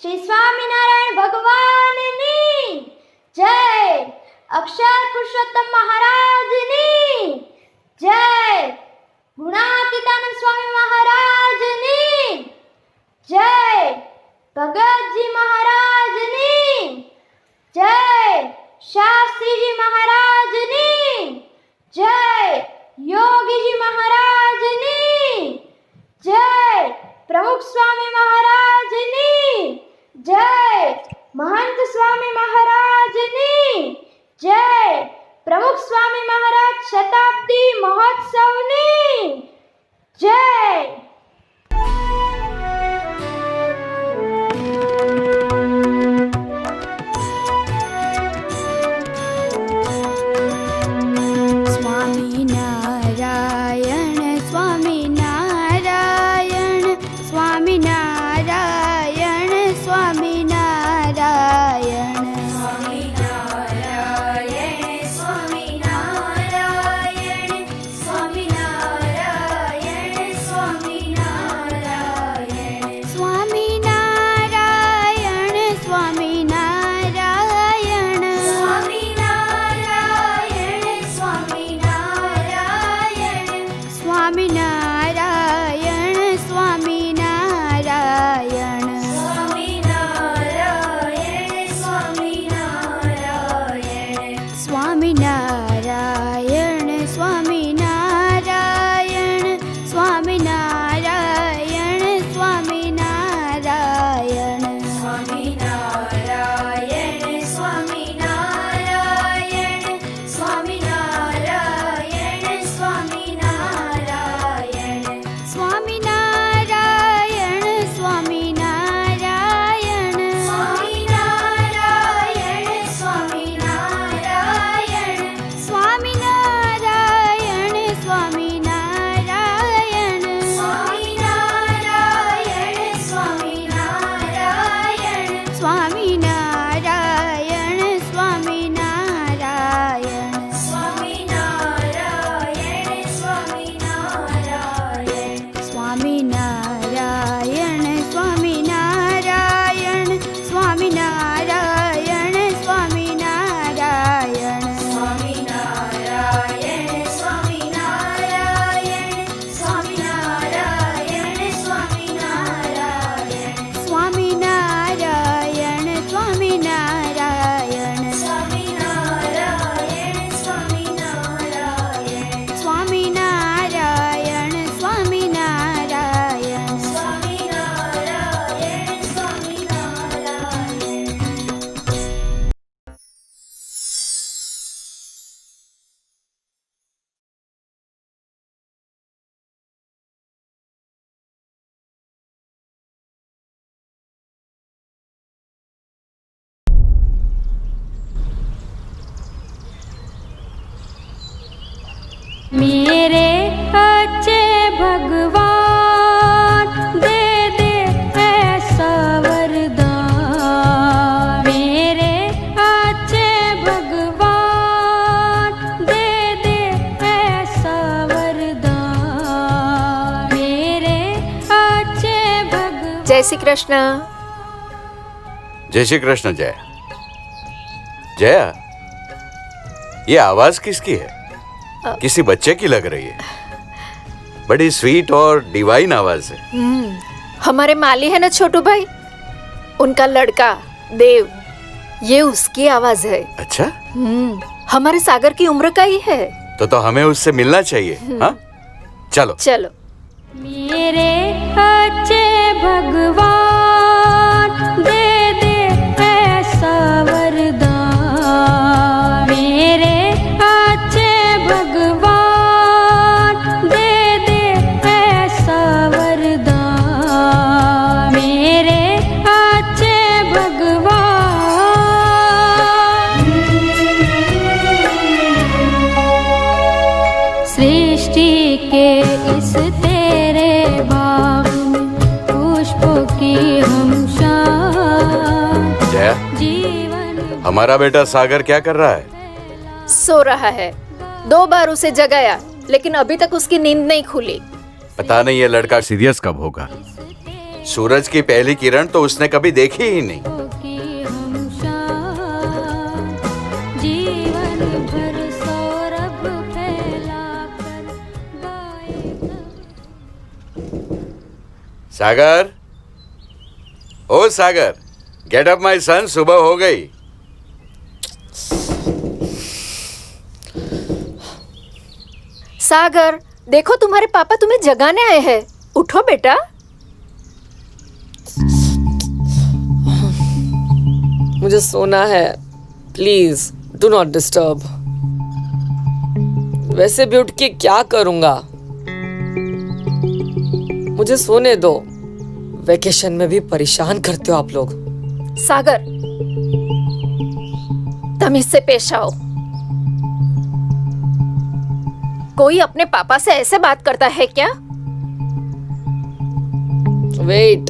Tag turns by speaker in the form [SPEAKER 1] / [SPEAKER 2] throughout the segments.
[SPEAKER 1] શ્રી સ્વામિનારાયણ ભગવાનની જય, અક્ષર પુરુષોત્તમ મહારાજની જય, ગુણાતીતાનંદ સ્વામી મહારાજની જય, ભગતજી મહારાજની જય, શાસ્ત્રીજી મહારાજની જય, યોગીજી મહારાજની જય, પ્રમુખ સ્વામી મહારાજની જય, મહંત સ્વામી મહારાજની જય, પ્રમુખ સ્વામી મહારાજ શતાબ્દી મહોત્સવની જય.
[SPEAKER 2] मेरे अच्छे भगवान दे दे ऐसा वरदान, मेरे अच्छे भगवान दे दे ऐसा वरदान, मेरे अच्छे भगवान.
[SPEAKER 3] जय श्री कृष्ण.
[SPEAKER 4] जय श्री कृष्ण. जय जया, ये आवाज किसकी है? किसी बच्चे की लग रही है. बड़ी स्वीट और डिवाइन आवाज है.
[SPEAKER 3] हमारे माली है ना छोटू भाई, उनका लड़का देव, ये उसकी आवाज है.
[SPEAKER 4] अच्छा.
[SPEAKER 3] हमारे सागर की उम्र का ही है.
[SPEAKER 4] तो हमें उससे मिलना चाहिए. हाँ, चलो
[SPEAKER 3] चलो.
[SPEAKER 2] मेरे अच्छे भगवान दे दे ऐसा वरदान, मेरे अच्छे भगवान दे दे ऐसा वरदान, मेरे अच्छे भगवान. सृष्टि के इस तेरे बाग में पुष्पों की हम शान.
[SPEAKER 4] जया,
[SPEAKER 2] जीवन
[SPEAKER 4] हमारा बेटा सागर क्या कर रहा है?
[SPEAKER 3] सो रहा है. 2 बार उसे जगाया लेकिन अभी तक उसकी नींद नहीं खुली.
[SPEAKER 4] पता नहीं ये लड़का सीरियस कब होगा. सूरज की पहली किरण तो उसने कभी देखी ही नहीं।
[SPEAKER 2] कि हम शान जीवन भर सौरभ फैलाकर गाए
[SPEAKER 4] सागर, ओ सागर, गेट अप माय सन, सुबह हो गई।
[SPEAKER 3] सागर, देखो तुम्हारे पापा तुम्हें जगाने आए हैं। उठो बेटा।
[SPEAKER 5] मुझे सोना है, प्लीज डू नॉट डिस्टर्ब। वैसे भी उठ के क्या करूंगा, मुझे सोने दो। वेकेशन में भी परेशान करते हो आप लोग।
[SPEAKER 3] सागर, तमीज से पेश आओ। कोई अपने पापा से ऐसे बात करता है क्या?
[SPEAKER 5] वेट,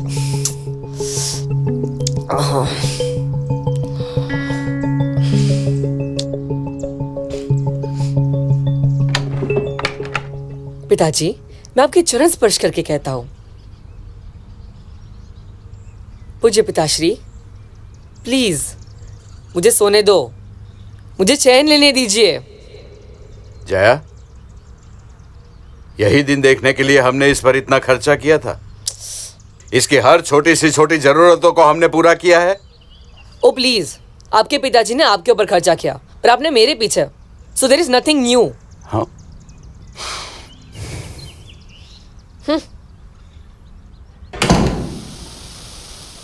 [SPEAKER 5] पिताजी, मैं आपके चरण स्पर्श करके कहता हूं, पूज्य पिताश्री, प्लीज मुझे सोने दो, मुझे चैन लेने दीजिए।
[SPEAKER 4] जया, यही दिन देखने के लिए हमने इस पर इतना खर्चा किया था। इसकी हर छोटी सी छोटी जरूरतों को हमने पूरा किया है।
[SPEAKER 5] ओ प्लीज, आपके पिताजी ने आपके ऊपर खर्चा किया और आपने मेरे पीछे, so there is nothing new.
[SPEAKER 4] हाँ,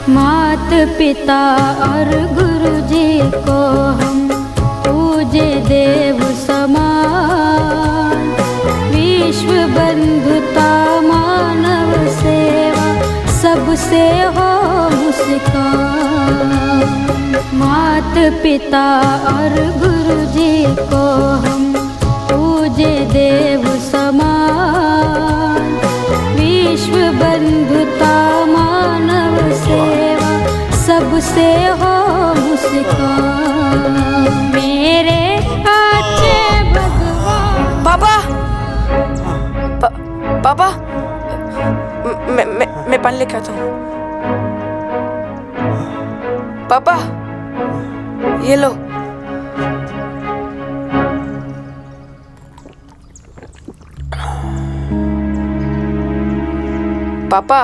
[SPEAKER 2] मात पिता और गुरु जी को हम पूजे देव समान। विश्व बंधुता मानव सेवा सबसे हो मुस्कान। मात पिता और गुरु जी को हम पूजे देव समान। विश्व बंधुता मानव सेवा सबसे हो मुस्कान। मेरे अच्छे भगवान।
[SPEAKER 5] पापा, पापा, मैं पानी लेके आता हूँ। पापा, ये लो। पापा,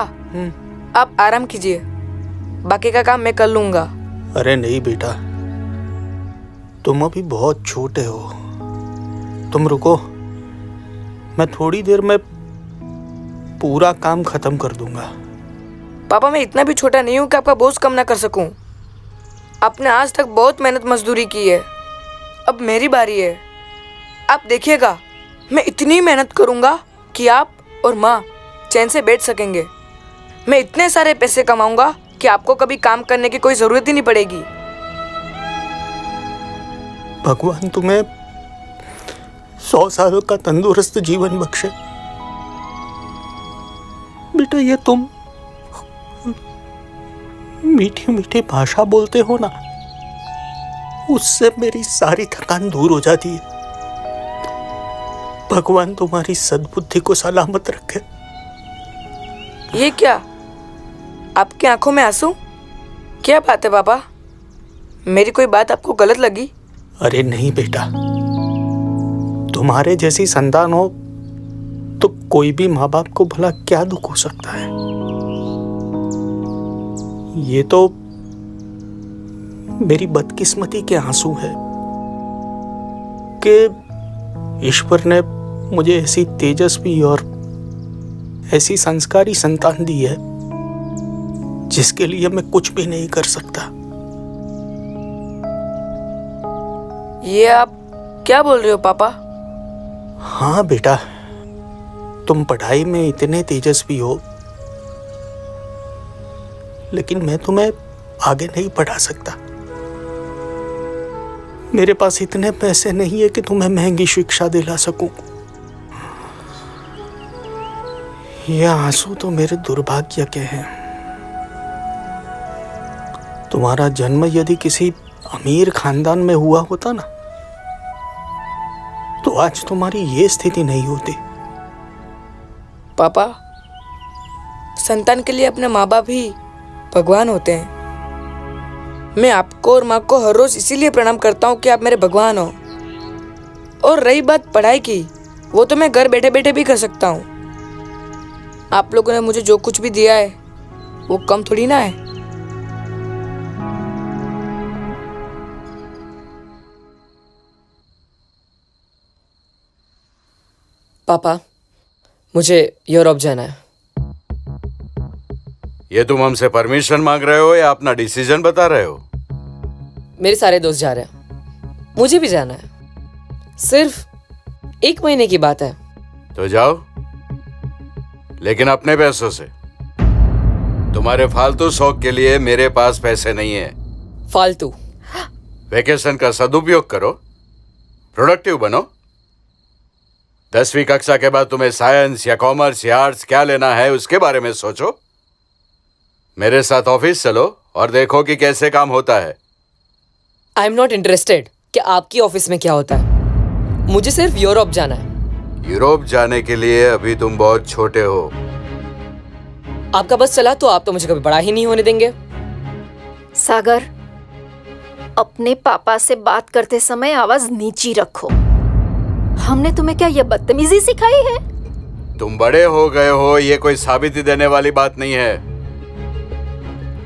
[SPEAKER 5] आप आराम कीजिए, बाकी का काम मैं कर लूंगा।
[SPEAKER 6] अरे नहीं बेटा, तुम अभी बहुत छोटे हो। तुम रुको, मैं थोड़ी देर में पूरा काम खत्म कर दूंगा।
[SPEAKER 5] पापा, मैं इतना भी छोटा नहीं हूँ कि आपका बोझ कम ना कर सकूं। आपने आज तक बहुत मेहनत मजदूरी की है, अब मेरी बारी है। आप देखिएगा, मैं इतनी मेहनत करूँगा कि आप और माँ चैन से बैठ सकेंगे। मैं इतने सारे पैसे कमाऊंगा कि आपको कभी काम करने की कोई ज़रूरत ही नहीं पड़ेगी।
[SPEAKER 6] भगवान तुम्हें 100 सालों का तंदुरुस्त जीवन बख्शे। बेटा, ये तुम मीठी मीठी भाषा बोलते हो ना, उससे मेरी सारी थकान दूर हो जाती है। भगवान तुम्हारी सद्बुद्धि को सलामत रखे।
[SPEAKER 5] ये क्या, आपकी आंखों में आंसू? क्या बात है पापा, मेरी कोई बात आपको गलत लगी?
[SPEAKER 6] अरे नहीं बेटा, तुम्हारे जैसी संतान हो तो कोई भी माँ बाप को भला क्या दुख हो सकता है। ये तो मेरी बदकिस्मती के आंसू है कि ईश्वर ने मुझे ऐसी तेजस्वी और ऐसी संस्कारी संतान दी है जिसके लिए मैं कुछ भी नहीं कर सकता।
[SPEAKER 5] ये आप क्या बोल रहे हो पापा?
[SPEAKER 6] हाँ बेटा, तुम पढ़ाई में इतने तेजस्वी हो, लेकिन मैं तुम्हें आगे नहीं पढ़ा सकता। मेरे पास इतने पैसे नहीं है कि तुम्हें महंगी शिक्षा दिला सकूं। ये आंसू तो मेरे दुर्भाग्य के हैं। तुम्हारा जन्म यदि किसी अमीर खानदान में हुआ होता ना, तो आज तुम्हारी ये स्थिति नहीं होती।
[SPEAKER 5] पापा, संतान के लिए अपने माँ बाप ही भगवान होते हैं। मैं आपको और माँ को हर रोज इसीलिए प्रणाम करता हूँ कि आप मेरे भगवान हो। और रही बात पढ़ाई की, वो तो मैं घर बैठे बैठे भी कर सकता हूँ। आप लोगों ने मुझे जो कुछ भी दिया है वो कम थोड़ी ना है। पापा, मुझे यूरोप जाना है।
[SPEAKER 4] ये तुम हमसे परमिशन मांग रहे हो या अपना डिसीजन बता रहे हो?
[SPEAKER 5] मेरे सारे दोस्त जा रहे हैं, मुझे भी जाना है। सिर्फ 1 महीने की बात है।
[SPEAKER 4] तो जाओ, लेकिन अपने पैसों से। तुम्हारे फालतू शौक के लिए मेरे पास पैसे नहीं है।
[SPEAKER 5] फालतू?
[SPEAKER 4] वेकेशन का सदुपयोग करो, प्रोडक्टिव बनो। 10वीं कक्षा के बाद तुम्हें साइंस या कॉमर्स या आर्ट्स क्या लेना है उसके बारे में सोचो। मेरे साथ ऑफिस चलो और देखो कि कैसे काम होता है।
[SPEAKER 5] आई एम नॉट इंटरेस्टेड कि आपकी ऑफिस में क्या होता है। मुझे सिर्फ यूरोप जाना है।
[SPEAKER 4] यूरोप जाने के लिए अभी तुम बहुत छोटे हो।
[SPEAKER 5] आपका बस चला तो आप तो मुझे कभी बड़ा ही नहीं होने देंगे।
[SPEAKER 3] सागर, अपने पापा से बात करते समय आवाज नीची रखो। हमने तुम्हें क्या ये बदतमीजी सिखाई है?
[SPEAKER 4] तुम बड़े हो गए हो, ये कोई साबिती देने वाली बात नहीं है।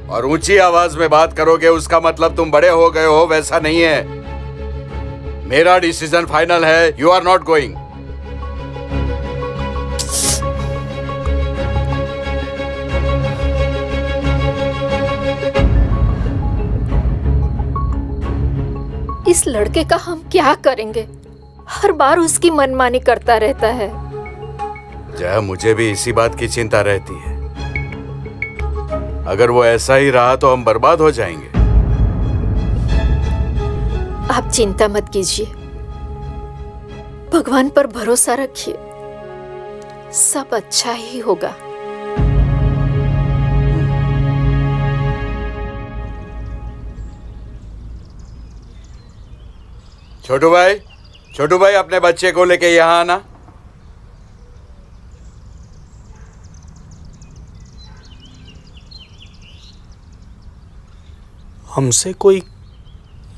[SPEAKER 4] और ऊंची आवाज में बात करोगे उसका मतलब तुम बड़े हो गए हो, वैसा नहीं है। मेरा डिसीजन फाइनल है, यू आर नॉट गोइंग।
[SPEAKER 3] इस लड़के का हम क्या करेंगे? हर बार उसकी मनमानी करता रहता है।
[SPEAKER 4] जया, मुझे भी इसी बात की चिंता रहती है। अगर वो ऐसा ही रहा तो हम बर्बाद हो जाएंगे।
[SPEAKER 3] आप चिंता मत कीजिए, भगवान पर भरोसा रखिए, सब अच्छा ही होगा।
[SPEAKER 4] छोटू भाई अपने बच्चे को लेके यहाँ आना।
[SPEAKER 6] हमसे कोई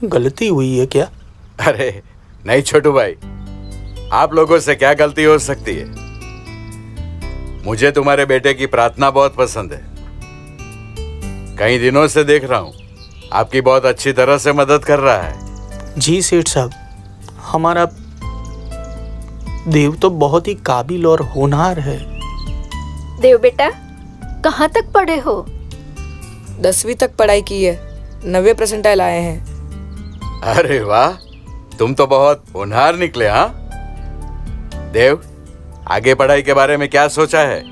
[SPEAKER 6] गलती हुई है क्या?
[SPEAKER 4] अरे नहीं छोटू भाई, आप लोगों से क्या गलती हो सकती है? मुझे तुम्हारे बेटे की प्रार्थना बहुत पसंद है। कई दिनों से देख रहा हूँ आपकी बहुत अच्छी तरह से मदद कर रहा है।
[SPEAKER 6] जी सेठ साहब, हमारा देव तो बहुत ही काबिल और होनहार है।
[SPEAKER 3] देव बेटा, कहाँ तक पढ़े हो?
[SPEAKER 5] 10वीं तक पढ़ाई की है, 90% आए हैं।
[SPEAKER 4] अरे वाह, तुम तो बहुत होनहार निकले। हाँ देव, आगे पढ़ाई के बारे में क्या सोचा है?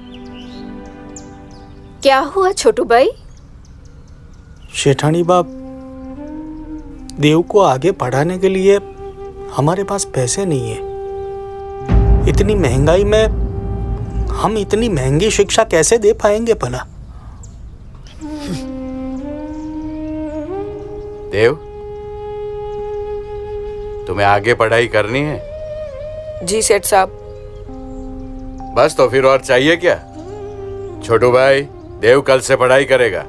[SPEAKER 3] क्या हुआ छोटू भाई?
[SPEAKER 6] शेठानी बाप, देव को आगे पढ़ाने के लिए हमारे पास पैसे नहीं है। इतनी महंगाई में हम इतनी महंगी शिक्षा कैसे दे पाएंगे भला?
[SPEAKER 4] देव, तुम्हें आगे पढ़ाई करनी है?
[SPEAKER 5] जी सेठ साहब।
[SPEAKER 4] बस, तो फिर और चाहिए क्या? छोटू भाई, देव कल से पढ़ाई करेगा।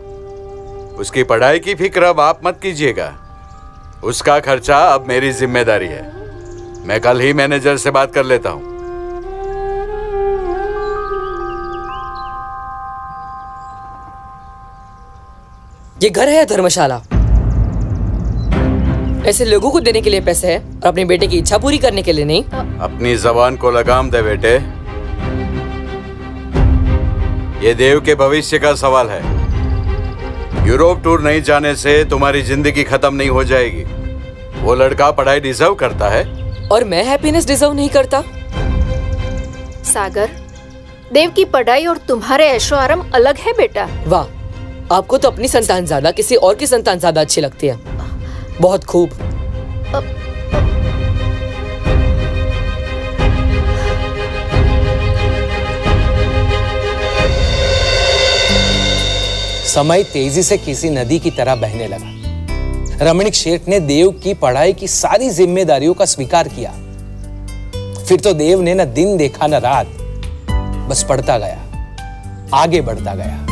[SPEAKER 4] उसकी पढ़ाई की फिक्र अब आप मत कीजिएगा। उसका खर्चा अब मेरी जिम्मेदारी है। मैं कल ही मैनेजर से बात कर लेता हूं।
[SPEAKER 5] ये घर है या धर्मशाला? ऐसे लोगों को देने के लिए पैसे है और अपने बेटे की इच्छा पूरी करने के लिए नहीं।
[SPEAKER 4] अपनी जबान को लगाम दे बेटे। ये देव के भविष्य का सवाल है। यूरोप टूर नहीं जाने से तुम्हारी जिंदगी खत्म नहीं हो जाएगी। वो लड़का पढ़ाई डिजर्व करता है।
[SPEAKER 5] और मैं हैप्पीनेस डिजर्व नहीं करता?
[SPEAKER 3] सागर, देव की पढ़ाई और तुम्हारे ऐशो आराम अलग है बेटा।
[SPEAKER 5] वाह, आपको तो अपनी संतान ज्यादा किसी और की संतान ज्यादा अच्छी लगती है। बहुत खूब।
[SPEAKER 7] समय तेजी से किसी नदी की तरह बहने लगा। रमणीक शेठ ने देव की पढ़ाई की सारी जिम्मेदारियों का स्वीकार किया। फिर तो देव ने न दिन देखा न रात, बस पढ़ता गया। आगे बढ़ता गया।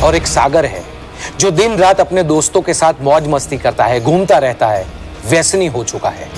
[SPEAKER 7] और एक सागर है जो दिन रात अपने दोस्तों के साथ मौज मस्ती करता है, घूमता रहता है, व्यसनी हो चुका है।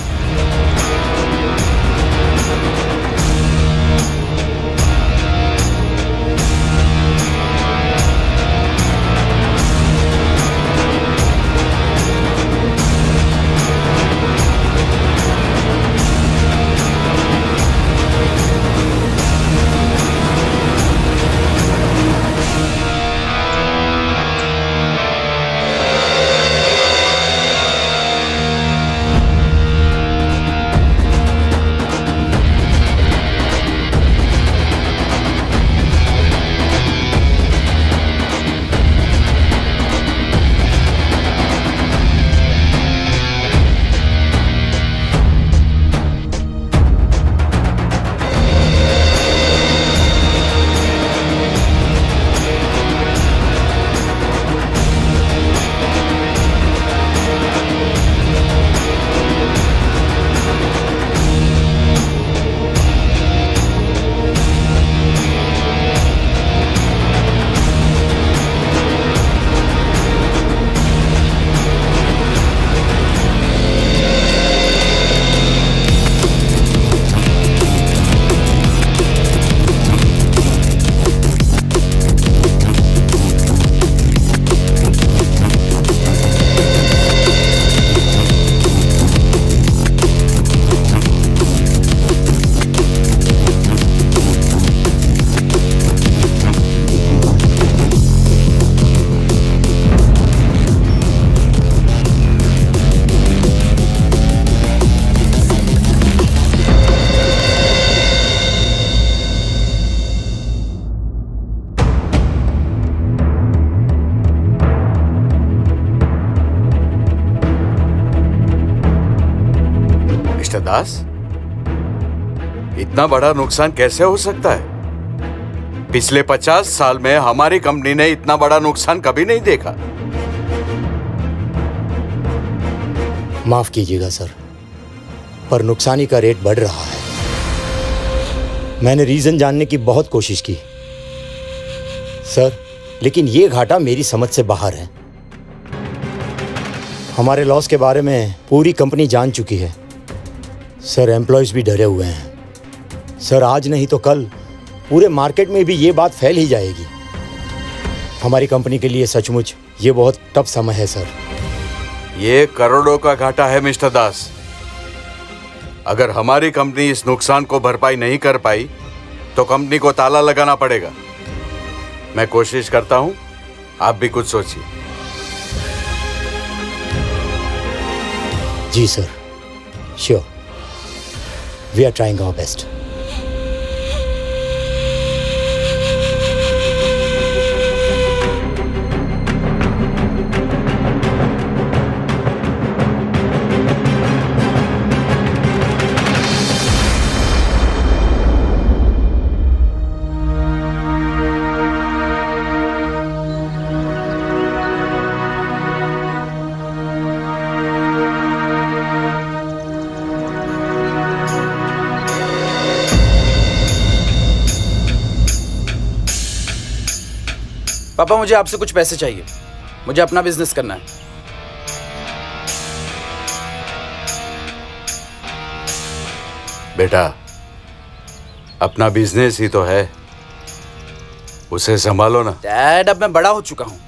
[SPEAKER 4] दास, इतना बड़ा नुकसान कैसे हो सकता है? पिछले 50 साल में हमारी कंपनी ने इतना बड़ा नुकसान कभी नहीं देखा।
[SPEAKER 8] माफ कीजिएगा सर, पर नुकसानी का रेट बढ़ रहा है। मैंने रीजन जानने की बहुत कोशिश की सर, लेकिन ये घाटा मेरी समझ से बाहर है। हमारे लॉस के बारे में पूरी कंपनी जान चुकी है सर। एम्प्लॉयज भी डरे हुए हैं सर। आज नहीं तो कल पूरे मार्केट में भी ये बात फैल ही जाएगी। हमारी कंपनी के लिए सचमुच ये बहुत टफ समय है सर।
[SPEAKER 4] ये करोड़ों का घाटा है मिस्टर दास। अगर हमारी कंपनी इस नुकसान को भरपाई नहीं कर पाई तो कंपनी को ताला लगाना पड़ेगा। मैं कोशिश करता हूं, आप भी कुछ सोचिए।
[SPEAKER 8] जी sir, sure, we are trying our best.
[SPEAKER 9] पापा, मुझे आपसे कुछ पैसे चाहिए। मुझे अपना बिजनेस करना है।
[SPEAKER 4] बेटा, अपना बिजनेस ही तो है, उसे संभालो ना।
[SPEAKER 9] डैड, अब मैं बड़ा हो चुका हूँ,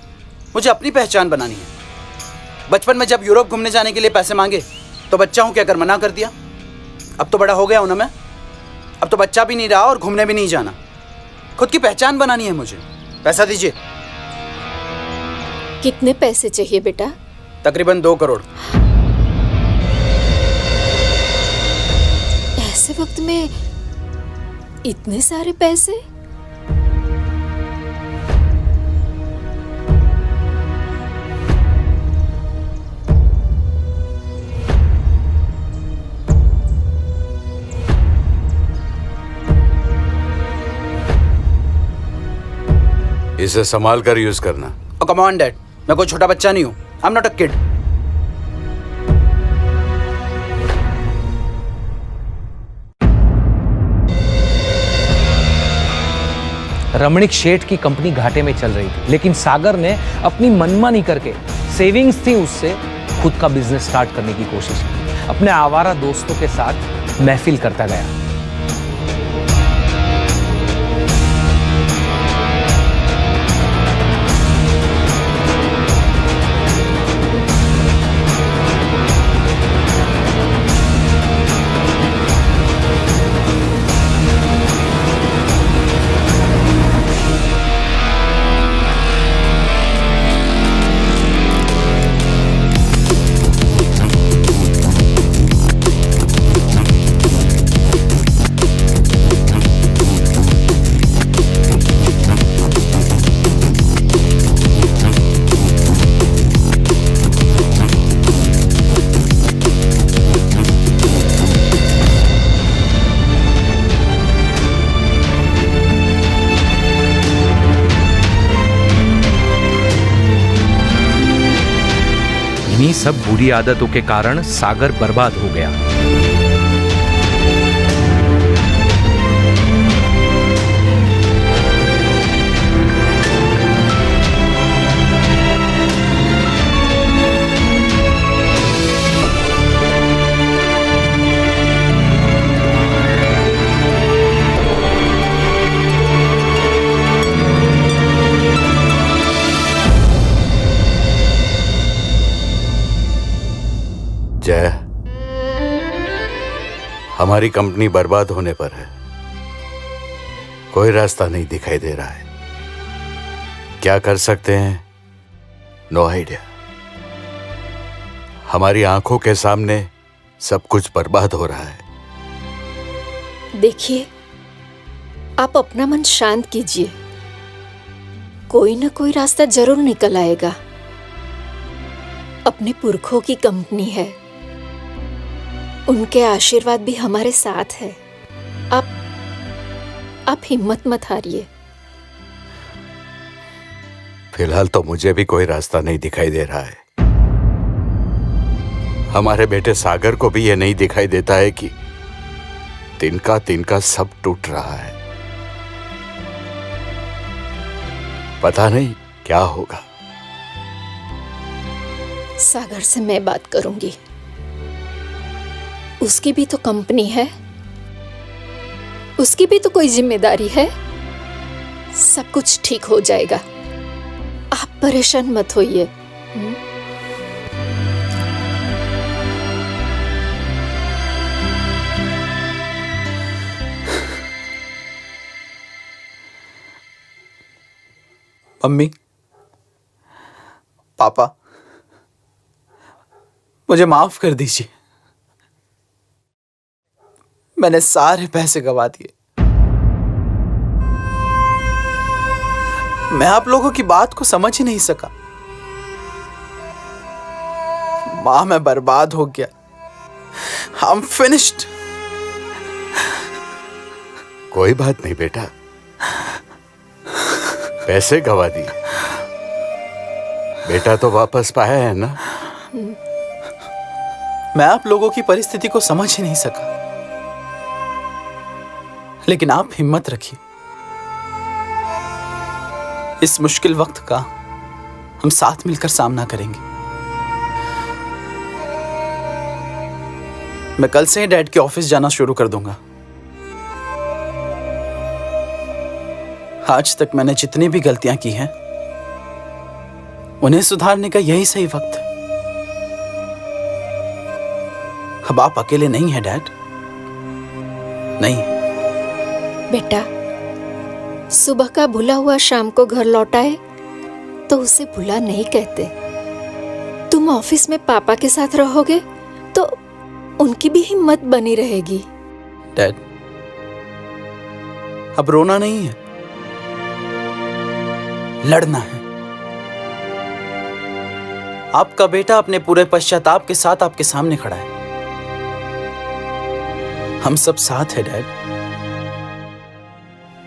[SPEAKER 9] मुझे अपनी पहचान बनानी है। बचपन में जब यूरोप घूमने जाने के लिए पैसे मांगे तो बच्चा हूं क्या कर मना कर दिया? अब तो बड़ा हो गया हूं ना मैं। अब तो बच्चा भी नहीं रहा और घूमने भी नहीं जाना। खुद की पहचान बनानी है मुझे। पैसा दीजिए।
[SPEAKER 3] कितने पैसे चाहिए बेटा?
[SPEAKER 9] तकरीबन 2 करोड़।
[SPEAKER 3] ऐसे वक्त में इतने सारे पैसे?
[SPEAKER 4] इसे संभाल कर यूज करना।
[SPEAKER 9] Oh, come on, Dad. मैं कोई छोटा बच्चा नहीं हूं। I'm not a kid.
[SPEAKER 7] रमणीक Sheth की कंपनी घाटे में चल रही थी, लेकिन सागर ने अपनी मनमानी करके सेविंग्स थी उससे खुद का बिजनेस स्टार्ट करने की कोशिश की। अपने आवारा दोस्तों के साथ महफिल करता गया। इन्हीं सब बुरी आदतों के कारण सागर बर्बाद हो गया।
[SPEAKER 4] जय, हमारी कंपनी बर्बाद होने पर है। कोई रास्ता नहीं दिखाई दे रहा है। क्या कर सकते हैं? No idea. हमारी आंखों के सामने सब कुछ बर्बाद हो रहा है।
[SPEAKER 3] देखिए, आप अपना मन शांत कीजिए। कोई ना कोई रास्ता जरूर निकल आएगा। अपने पुरखों की कंपनी है, उनके आशीर्वाद भी हमारे साथ है। आप हिम्मत मत हारिए।
[SPEAKER 4] फिलहाल तो मुझे भी कोई रास्ता नहीं दिखाई दे रहा है। हमारे बेटे सागर को भी ये नहीं दिखाई देता है कि तिनका तिनका सब टूट रहा है। पता नहीं क्या होगा।
[SPEAKER 3] सागर से मैं बात करूंगी। उसकी भी तो कंपनी है, उसकी भी तो कोई जिम्मेदारी है। सब कुछ ठीक हो जाएगा। आप परेशान मत होइए।
[SPEAKER 9] मम्मी, पापा, मुझे माफ कर दीजिए। मैंने सारे पैसे गवा दिए। मैं आप लोगों की बात को समझ ही नहीं सका। मां, मैं बर्बाद हो गया। I'm finished।
[SPEAKER 4] कोई बात नहीं बेटा, पैसे गवा दिए, बेटा तो वापस पाया है ना।
[SPEAKER 9] मैं आप लोगों की परिस्थिति को समझ ही नहीं सका, लेकिन आप हिम्मत रखिए। इस मुश्किल वक्त का हम साथ मिलकर सामना करेंगे। मैं कल से ही डैड के ऑफिस जाना शुरू कर दूंगा। आज तक मैंने जितनी भी गलतियां की हैं, उन्हें सुधारने का यही सही वक्त है। अब आप अकेले नहीं हैं डैड, नहीं।
[SPEAKER 3] बेटा, सुबह का भूला हुआ शाम को घर लौटाए तो उसे भूला नहीं कहते। तुम ऑफिस में पापा के साथ रहोगे तो उनकी भी हिम्मत बनी रहेगी।
[SPEAKER 9] डैड, अब रोना नहीं है, लड़ना है। आपका बेटा अपने पूरे पश्चाताप के साथ आपके सामने खड़ा है। हम सब साथ हैं डैड,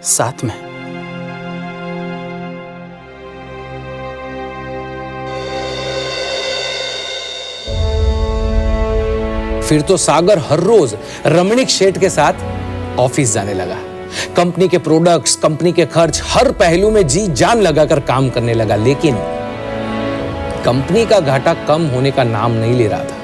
[SPEAKER 9] साथ में।
[SPEAKER 7] फिर तो सागर हर रोज रमणीक शेठ के साथ ऑफिस जाने लगा। कंपनी के प्रोडक्ट्स, कंपनी के खर्च, हर पहलू में जी जान लगाकर काम करने लगा। लेकिन कंपनी का घाटा कम होने का नाम नहीं ले रहा था।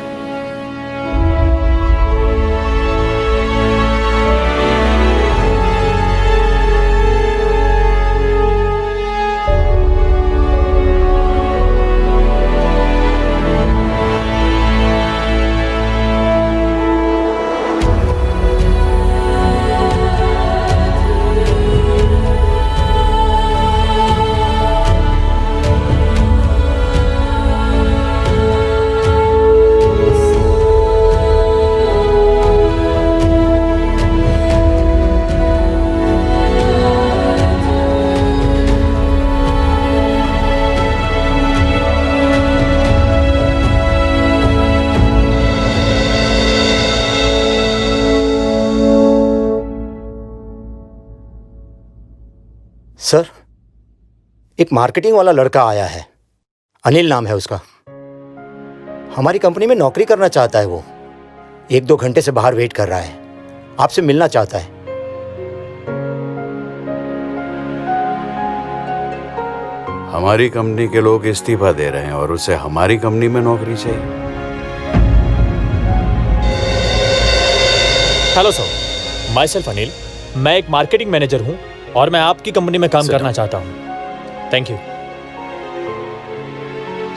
[SPEAKER 8] सर, एक मार्केटिंग वाला लड़का आया है, अनिल नाम है उसका। हमारी कंपनी में नौकरी करना चाहता है वो। 1-2 घंटे से बाहर वेट कर रहा है, आपसे मिलना चाहता है।
[SPEAKER 4] हमारी कंपनी के लोग इस्तीफा दे रहे हैं और उसे हमारी कंपनी में नौकरी चाहिए।
[SPEAKER 10] Hello sir, my self Anil. मैं एक मार्केटिंग मैनेजर हूँ और मैं आपकी कंपनी में काम करना चाहता हूँ। Thank you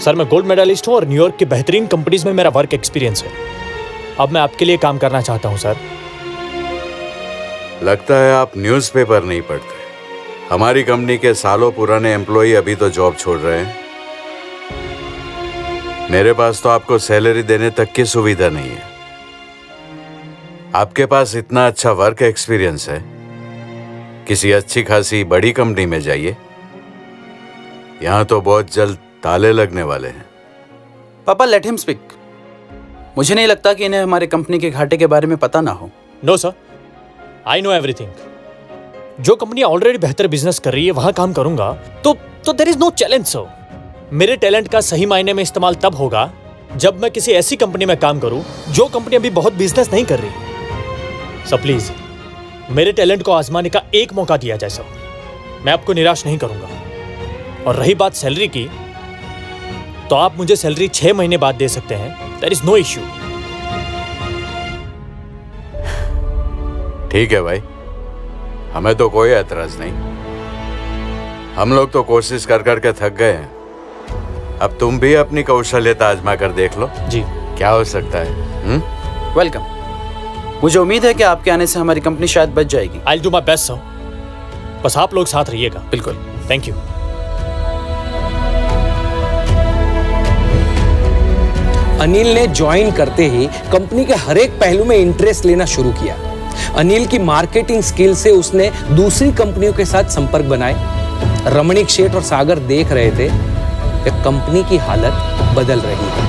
[SPEAKER 10] sir. मैं गोल्ड मेडलिस्ट हूँ और न्यूयॉर्क की बेहतरीन कंपनीज में मेरा वर्क एक्सपीरियंस है। अब मैं आपके लिए काम करना चाहता हूँ सर।
[SPEAKER 4] लगता है आप न्यूज़पेपर नहीं पढ़ते। हमारी कंपनी के सालों पुराने एम्प्लॉय अभी तो जॉब छोड़ रहे हैं। मेरे पास तो आपको सैलरी देने तक की सुविधा नहीं है। आपके पास इतना अच्छा वर्क एक्सपीरियंस है, किसी अच्छी खासी बड़ी कंपनी में जाइए। यहां तो बहुत जल्द ताले लगने वाले हैं।
[SPEAKER 9] पापा, लेट हिम स्पीक। मुझे नहीं लगता कि इन्हें हमारे कंपनी के घाटे के बारे में पता ना हो।
[SPEAKER 10] No sir, I know everything. जो कंपनी ऑलरेडी बेहतर बिजनेस कर रही है वहां काम करूंगा तो there is no challenge sir. मेरे टैलेंट का सही मायने में इस्तेमाल तब होगा जब मैं किसी ऐसी कंपनी में काम करूं जो कंपनी अभी बहुत बिजनेस नहीं कर रही। सर प्लीज मेरे टैलेंट को आजमाने का एक मौका दिया जाए सर। मैं आपको निराश नहीं करूंगा। और रही बात सैलरी की, तो आप मुझे सैलरी 6 महीने बाद दे सकते हैं। There is no issue.
[SPEAKER 4] ठीक है भाई, हमें तो कोई एतराज नहीं। हम लोग तो कोशिश कर कर के थक गए हैं। अब तुम भी अपनी कौशल्यता आजमा कर देख लो
[SPEAKER 10] जी,
[SPEAKER 4] क्या हो सकता है।
[SPEAKER 9] वेलकम। मुझे उम्मीद है कि आपके आने से हमारी कंपनी शायद बच जाएगी।
[SPEAKER 10] I will do my best sir. बस आप लोग साथ रहिएगा।
[SPEAKER 9] बिल्कुल।
[SPEAKER 10] Thank you.
[SPEAKER 7] अनिल ने ज्वाइन करते ही कंपनी के हर एक पहलू में इंटरेस्ट लेना शुरू किया। अनिल की मार्केटिंग स्किल से उसने दूसरी कंपनियों के साथ संपर्क बनाए। रमणीक शेठ और सागर देख रहे थे कि कंपनी की हालत बदल रही है।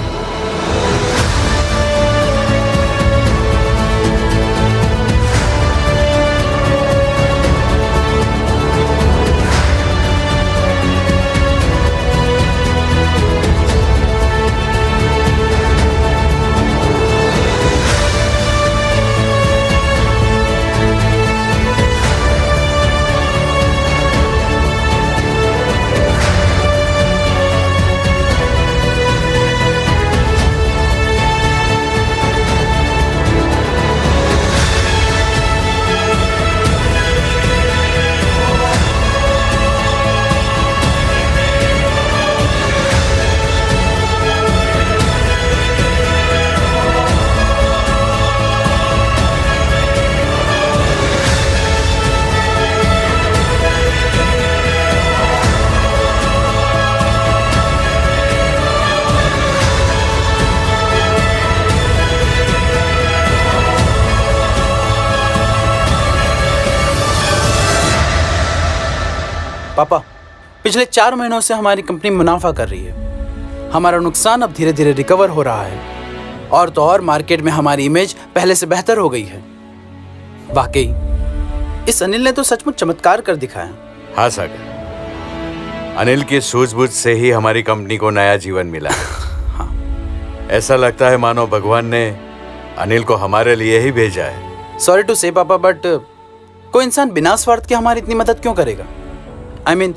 [SPEAKER 9] पापा, पिछले 4 महीनों से हमारी कंपनी मुनाफा कर रही है। हमारा नुकसान अब धीरे धीरे रिकवर हो रहा है, और तो और मार्केट में हमारी इमेज पहले से बेहतर हो गई है। वाकई इस अनिल ने तो सचमुच चमत्कार कर दिखाया।
[SPEAKER 4] हाँ सागर, अनिल की सूझबूझ से ही हमारी कंपनी को नया जीवन मिला।
[SPEAKER 9] हाँ।
[SPEAKER 4] ऐसा लगता है मानो भगवान ने अनिल को हमारे लिए ही भेजा है।
[SPEAKER 9] सॉरी टू से पापा, बट कोई इंसान बिना स्वार्थ के हमारी इतनी मदद क्यों करेगा? I mean,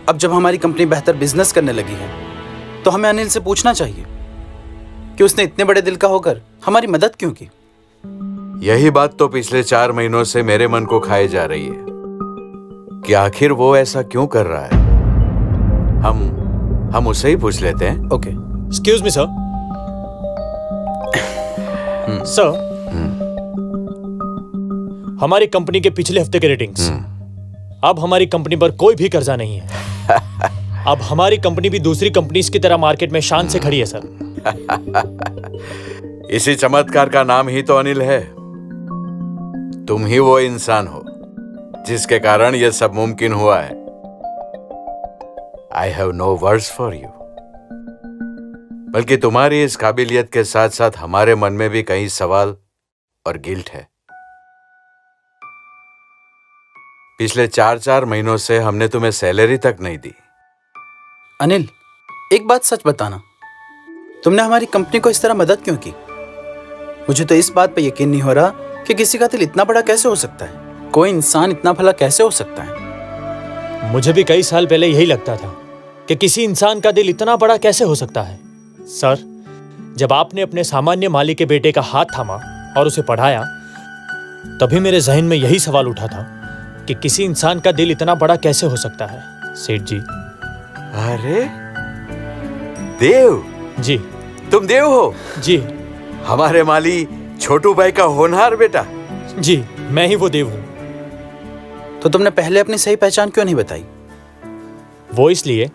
[SPEAKER 9] अब जब हमारी कंपनी बेहतर बिजनेस करने लगी है तो हमें अनिल से पूछना चाहिए कि उसने इतने बड़े दिल का होकर हमारी मदद क्यों की।
[SPEAKER 4] यही बात तो पिछले 4 महीनों से मेरे मन को खाए जा रही है कि आखिर वो ऐसा क्यों कर रहा है। हम उसे ही पूछ लेते हैं।
[SPEAKER 9] Okay.
[SPEAKER 10] Excuse me sir. Sir, हमारी कंपनी के पिछले हफ्ते के रेटिंग्स। अब हमारी कंपनी पर कोई भी कर्जा नहीं है। अब हमारी कंपनी भी दूसरी कंपनीज की तरह मार्केट में शान से खड़ी है सर।
[SPEAKER 4] इसी चमत्कार का नाम ही तो अनिल है। तुम ही वो इंसान हो जिसके कारण यह सब मुमकिन हुआ है। I have no words for you. बल्कि तुम्हारी इस काबिलियत के साथ साथ हमारे मन में भी कई सवाल और गिल्ट है। पिछले 4 महीनों से हमने तुम्हें सैलरी तक नहीं दी।
[SPEAKER 9] अनिल, एक बात सच बताना, तुमने हमारी कंपनी को इस तरह मदद क्यों की? मुझे तो इस बात पर यकीन नहीं हो रहा कि किसी का दिल इतना बड़ा कैसे हो सकता है। कोई इंसान इतना भला कैसे हो सकता है?
[SPEAKER 10] मुझे भी कई साल पहले यही लगता था कि किसी इंसान का दिल इतना बड़ा कैसे हो सकता है। सर, जब आपने अपने सामान्य माली के बेटे का हाथ थामा और उसे पढ़ाया, तभी मेरे जहन में यही सवाल उठा था कि किसी इंसान का दिल इतना बड़ा कैसे हो सकता है। सेठ जी।
[SPEAKER 4] अरे देव
[SPEAKER 10] जी।
[SPEAKER 4] तुम देव हो?
[SPEAKER 10] जी।
[SPEAKER 4] हमारे माली छोटू भाई का होनहार बेटा।
[SPEAKER 10] जी, मैं ही वो देव हूं।
[SPEAKER 9] तो तुमने पहले अपनी सही पहचान क्यों नहीं बताई?
[SPEAKER 10] वो इसलिए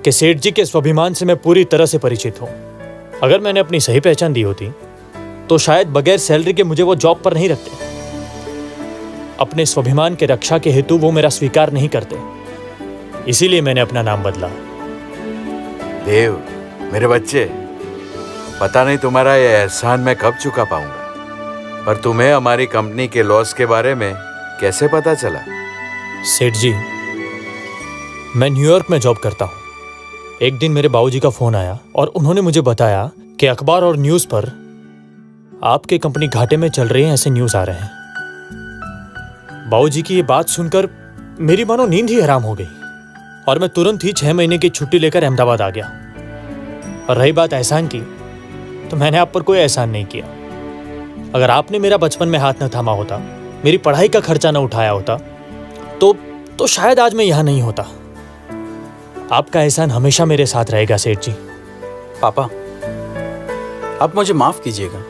[SPEAKER 10] कि सेठ जी के स्वाभिमान से मैं पूरी तरह से परिचित हूं। अगर मैंने अपनी सही पहचान दी होती तो शायद बगैर सैलरी के मुझे वो जॉब पर नहीं रखते। अपने स्वाभिमान के रक्षा के हेतु वो मेरा स्वीकार नहीं करते, इसीलिए मैंने अपना नाम बदला।
[SPEAKER 4] देव, मेरे बच्चे, पता नहीं तुम्हारा यह एहसान मैं कब चुका पाऊंगा, पर तुम्हें हमारी कंपनी के लॉस के बारे में कैसे पता चला?
[SPEAKER 10] सेठ जी, मैं न्यूयॉर्क में जॉब करता हूँ। एक दिन मेरे बाबूजी का फोन आया और उन्होंने मुझे बताया कि अखबार और न्यूज़ पर आपकी कंपनी घाटे में चल रही है, ऐसे न्यूज़ आ रहे हैं। बाबूजी की ये बात सुनकर मेरी मानो नींद ही हराम हो गई और मैं तुरंत ही 6 महीने की छुट्टी लेकर अहमदाबाद आ गया। और रही बात एहसान की, तो मैंने आप पर कोई एहसान नहीं किया। अगर आपने मेरा बचपन में हाथ न थामा होता, मेरी पढ़ाई का खर्चा न उठाया होता, तो शायद आज मैं यहाँ नहीं होता। आपका एहसान हमेशा मेरे साथ रहेगा सेठ जी।
[SPEAKER 9] पापा, आप मुझे माफ कीजिएगा,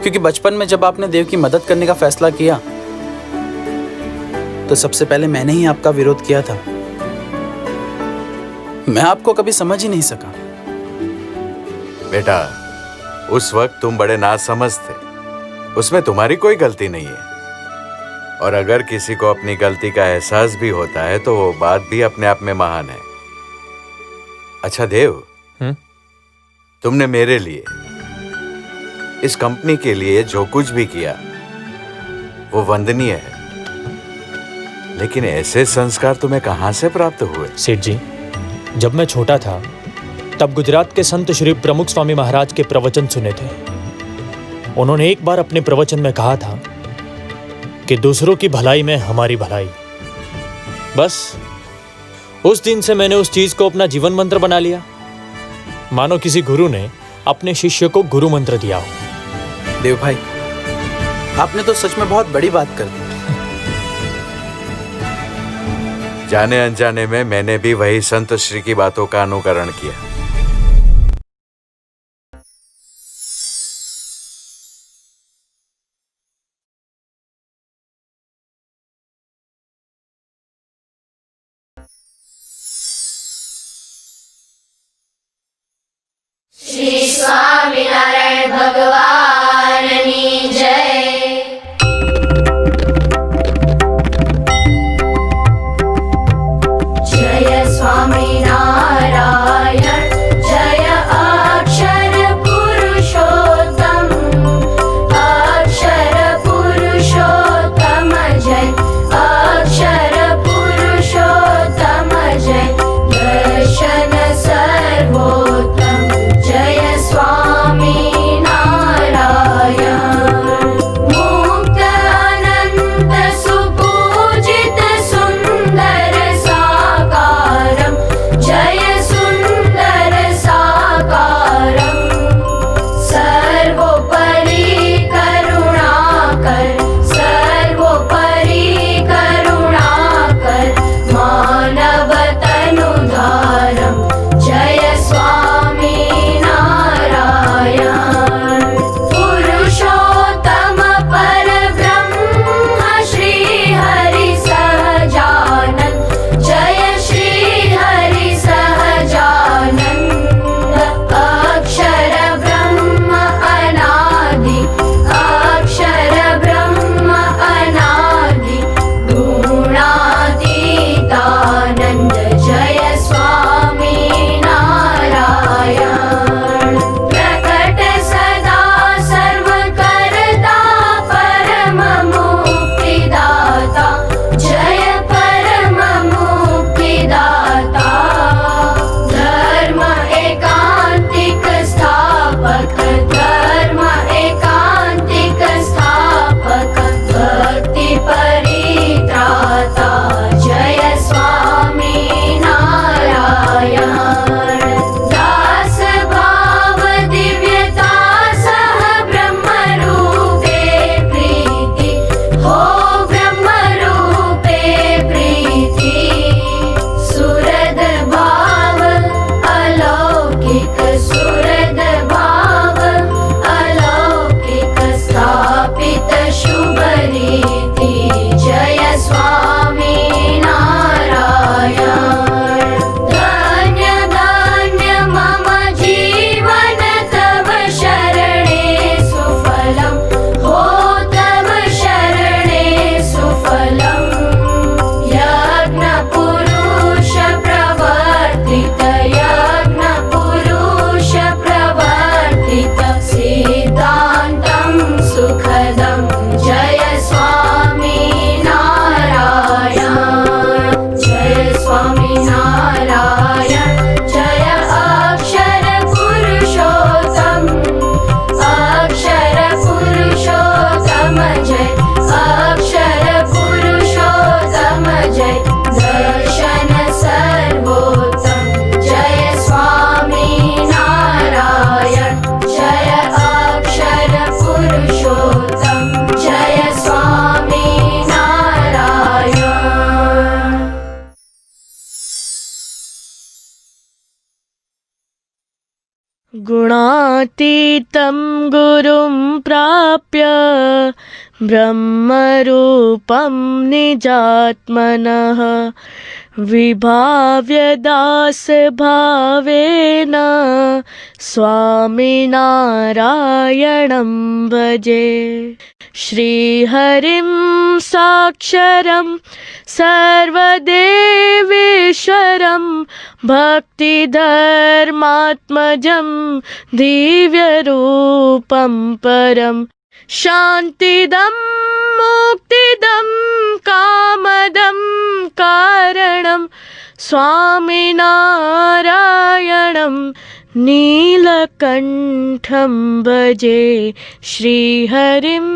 [SPEAKER 9] क्योंकि बचपन में जब आपने देव की मदद करने का फैसला किया तो सबसे पहले मैंने ही आपका विरोध किया था। मैं आपको कभी समझ ही नहीं सका।
[SPEAKER 4] बेटा, उस वक्त तुम बड़े नासमझ थे, उसमें तुम्हारी कोई गलती नहीं है। और अगर किसी को अपनी गलती का एहसास भी होता है तो वो बात भी अपने आप में महान है। अच्छा देव, तुमने मेरे लिए, इस कंपनी के लिए जो कुछ भी किया वो वंदनीय है, लेकिन ऐसे संस्कार तुम्हें कहां से प्राप्त हुए?
[SPEAKER 10] सेठ जी, जब मैं छोटा था तब गुजरात के संत श्री प्रमुख स्वामी महाराज के प्रवचन सुने थे। उन्होंने एक बार अपने प्रवचन में कहा था कि दूसरों की भलाई में हमारी भलाई। बस उस दिन से मैंने उस चीज को अपना जीवन मंत्र बना लिया, मानो किसी गुरु ने अपने शिष्य को गुरु मंत्र दिया हो।
[SPEAKER 9] देव भाई, आपने तो सच में बहुत बड़ी बात कर दी।
[SPEAKER 4] जाने अनजाने में मैंने भी वही संत श्री की बातों का अनुकरण किया।
[SPEAKER 1] श्री स्वामीनारायण भगवान की जय। सुहृद भाव अलौकिक स्थापित शुभ रीति जय स्वामी नारायण धन्य धन्य मम जीवन तव शरणे सुफलम हो तव शरणे सुफलम यज्ञ पुरुष प्रवर्तित सिद्धान्तं सुखदं जय स्वामी नारायण जय स्वामी नारायण जय अक्षर पुरुषोत्तम जय अक्षर पुरुषोत्तम जय दर्शन सर्वोत्तम जय स्वामी नारायण जय अक्षर पुरुषोत्तम जय स्वामी नारायण
[SPEAKER 11] गुणातीतं गुरुं प्राप्य ब्रह्मरूपं निजात्मनः विभाव्य दासभावेन स्वामिनारायणं भजे श्रीहरिं साक्षरं सर्वदेवेश्वरं भक्तिधर्मात्मजं दिव्यरूपं परं शान्तिदं मुक्तिदं कामदं कारणं स्वामिनारायणं नीलकण्ठं भजे श्रीहरिं